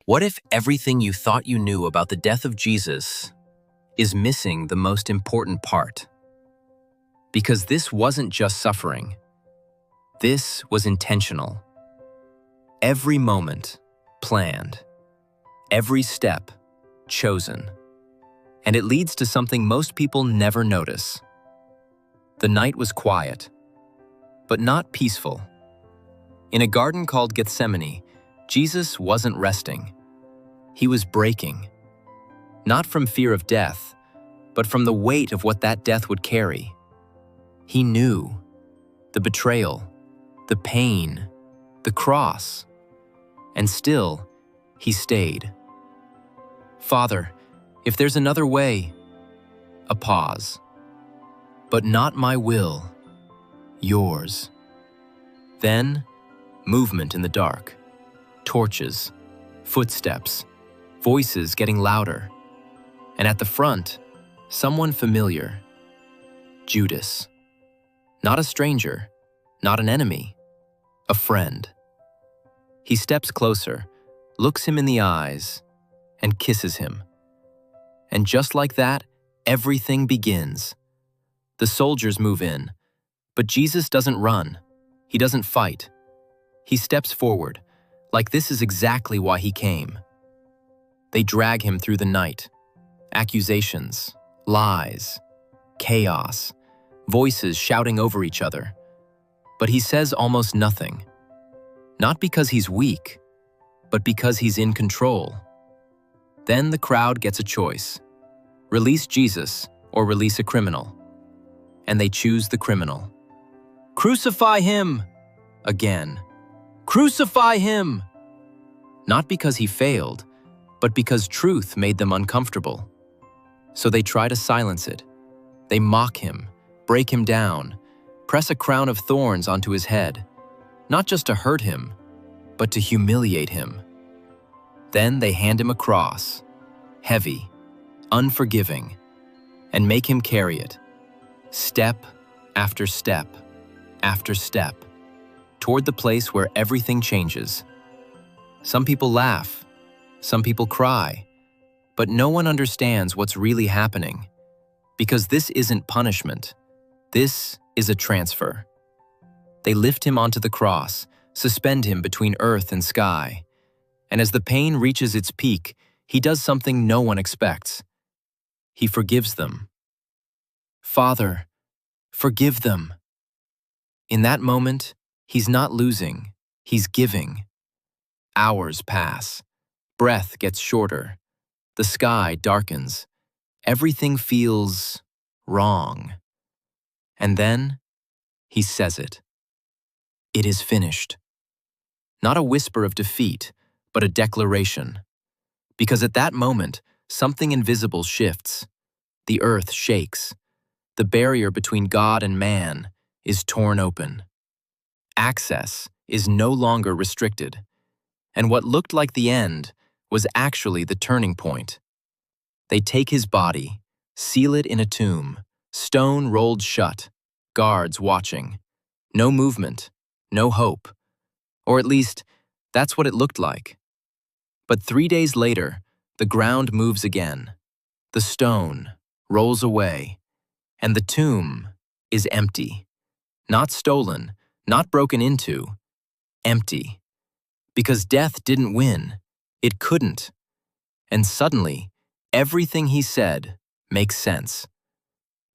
What if everything you thought you knew about the death of Jesus is missing the most important part? Because this wasn't just suffering. This was intentional. Every moment planned. Every step chosen. And it leads to something most people never notice. The night was quiet, but not peaceful. In a garden called Gethsemane, Jesus wasn't resting. He was breaking. Not from fear of death, but from the weight of what that death would carry. He knew the betrayal, the pain, the cross, and still he stayed. Father, if there's another way, a pause. But not my will, yours. Then, movement in the dark. Torches, footsteps, voices getting louder. And at the front, someone familiar. Judas. Not a stranger, not an enemy, a friend. He steps closer, looks him in the eyes, and kisses him. And just like that, everything begins. The soldiers move in, but Jesus doesn't run. He doesn't fight. He steps forward, like this is exactly why he came. They drag him through the night. Accusations, lies, chaos, voices shouting over each other. But he says almost nothing. Not because he's weak, but because he's in control. Then the crowd gets a choice. Release Jesus or release a criminal. And they choose the criminal. Crucify him! Again. Crucify him! Not because he failed, but because truth made them uncomfortable. So they try to silence it. They mock him, break him down, press a crown of thorns onto his head, not just to hurt him, but to humiliate him. Then they hand him a cross, heavy, unforgiving, and make him carry it, step after step after step, toward the place where everything changes. Some people laugh, some people cry, but no one understands what's really happening, because this isn't punishment. This is a transfer. They lift him onto the cross, suspend him between earth and sky, and as the pain reaches its peak, he does something no one expects. He forgives them. Father, forgive them. In that moment, he's not losing, he's giving. Hours pass. Breath gets shorter. The sky darkens. Everything feels wrong. And then, he says it. It is finished. Not a whisper of defeat, but a declaration. Because at that moment, something invisible shifts. The earth shakes. The barrier between God and man is torn open. Access is no longer restricted. And what looked like the end was actually the turning point. They take his body, seal it in a tomb, stone rolled shut, guards watching. No movement, no hope. Or at least, that's what it looked like. But 3 days later, the ground moves again. The stone rolls away, and the tomb is empty. Not stolen, not broken into, empty. Because death didn't win. It couldn't. And suddenly, everything he said makes sense.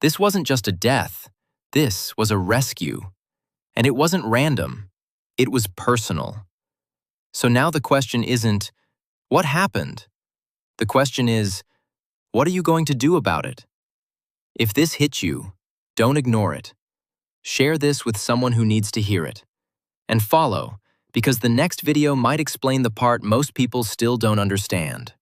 This wasn't just a death. This was a rescue. And it wasn't random. It was personal. So now the question isn't, what happened? The question is, what are you going to do about it? If this hits you, don't ignore it. Share this with someone who needs to hear it. And follow, because the next video might explain the part most people still don't understand.